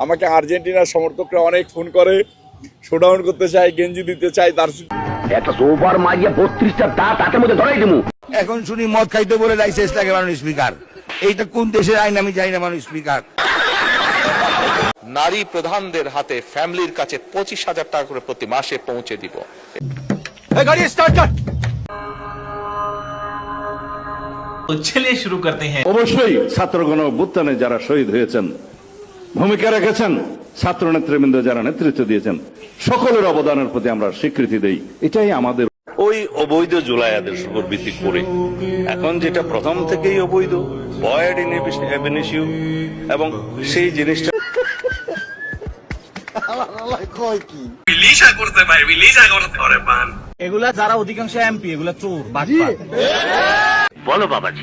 আমাকে আর্জেন্টিনার সমর্থকরা অনেক ফোন করে, শোডাউন করতে চায়, গেঞ্জি দিতে চায়। তার একটা সোফার মারিয়া 32টা দাঁত হাতের মধ্যে ধরাই দেবো। এখন শুনি মদ খাইতে বলে লাইসেন্স লাগে মানুষ স্পিকার। এইটা কোন দেশের আইন আমি জানি না মানুষ স্পিকার। নারী প্রধানদের হাতে ফ্যামিলির কাছে 25,000 টাকা করে প্রতি মাসে পৌঁছে দিব। चलिए शुरू करते हैं। অবশ্যই ছাত্রগণ অভ্যুত্থানে যারা শহীদ হয়েছেন, ভূমিকা রেখেছেন, ছাত্র নেতৃবৃন্দ যারা নেতৃত্ব দিয়েছেন, সকলের অবদানের প্রতি আমরা স্বীকৃতি দেই। এটাই আমাদের। ওই অবৈধ জুলাই আদেশ উপর ভিত্তি করে এখন যেটা প্রথম থেকেই অবৈধ, ভয়েড ইন এবিনিশিউ, এবং সেই জিনিসটা এগুলা যারা অধিকাংশ এমপি এগুলা চোর বাটপার। বলো বাবাজি,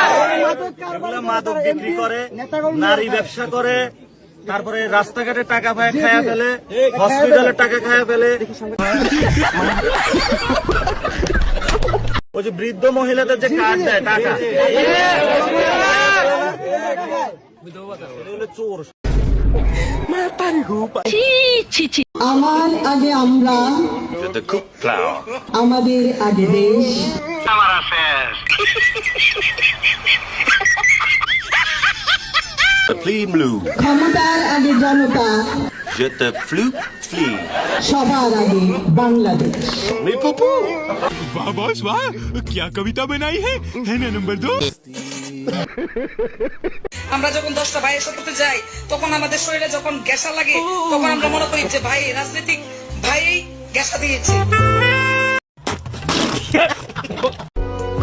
এগুলা মাদক বিক্রি করে, নারী ব্যবসা করে, তারপরে রাস্তাঘাটে টাকা খায়া ফেলে, হসপিটালে টাকা খায়া ফেলে। ওই যে বৃদ্ধ মহিলাদের যে কার্ড দেয় টাকা, এগুলো চোর। আমার আগে আমরা, আমাদের আগে দেশ, ক্ষমতার আগে জনতা, সবার আগে বাংলাদেশ। আমরা যখন 10টা ভাইয়ের সাথে যাই তখন আমাদের শরীরে যখন গ্যাসা লাগে তখন আমরা মনে করি যে ভাই রাজনৈতিক ভাই গ্যাসা দিয়েছে।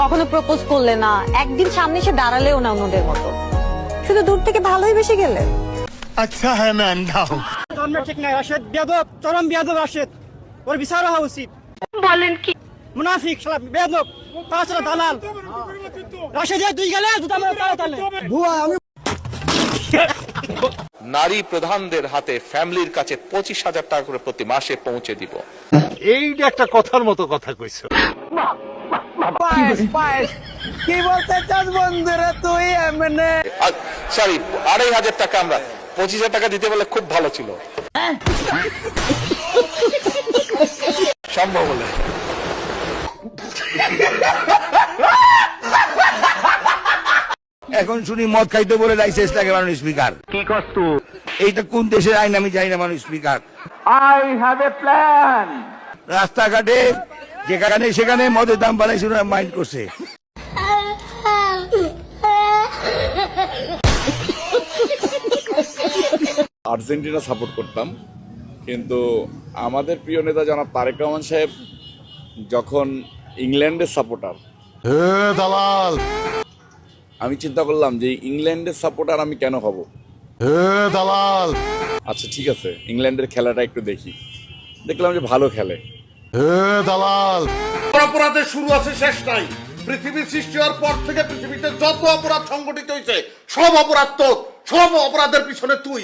কখনো প্রপোজ করলে না, একদিন সামনে এসে দাঁড়ালেও না অন্যদের মতো, শুধু দূর থেকে ভালোই বেশি গেলে। আচ্ছা হ্যাঁ ম্যান দাও। জন্ম ঠিক নাই, রাশেদ বিয়াদব, চরম বিয়াদব রাশেদ। ওর বিচার হওয়া উচিত। বলেন কি? মুনাফিক শালা বিয়াদব, তাছাড়া দালাল। রাশেদ দুই গেলে দুটো আমরা তালে ভুয়া। আমি নারী প্রধানদের হাতে ফ্যামিলির কাছে 25,000 টাকা করে প্রতি মাসে পৌঁছে দিব। এইটা একটা কথার মতো কথা কইছো। কি বলতে চাস বন্ধুরে তুই? এমনে সরি, 2,500 টাকা, আমরা 25,000 টাকা দিতে বলে খুব ভালো ছিল, সম্ভব হলে। এখন শুনি মদ খাইতে বলে লাইসেন্স লাগে মানুষ স্পিকার। কি কষ্ট? এইটা কোন দেশের আইন আমি জানি না মানুষ speaker. I have a plan. রাস্তাঘাটে যেখানে সেখানে মদের দাম বাড়াইছে, মাইন্ড করছে। আর্জেন্টিনা সাপোর্ট করতাম, কিন্তু আমাদের প্রিয় নেতা জনাব তারেক রহমান সাহেব যখন ইংল্যান্ডের সাপোর্টার, দালাল আমি চিন্তা করলাম যে ইংল্যান্ডের সাপোর্টার আমি কেন হব। দালাল আচ্ছা ঠিক আছে, ইংল্যান্ডের খেলাটা একটু দেখি, দেখলাম যে ভালো খেলে। দালাল অপরাধের শুরু আছে, শেষ নাই। পৃথিবীর সৃষ্টি হওয়ার পর থেকে পৃথিবীতে যত অপরাধ সংগঠিত হয়েছে সব অপরাধ তোর, সব অপরাধের পিছনে তুই।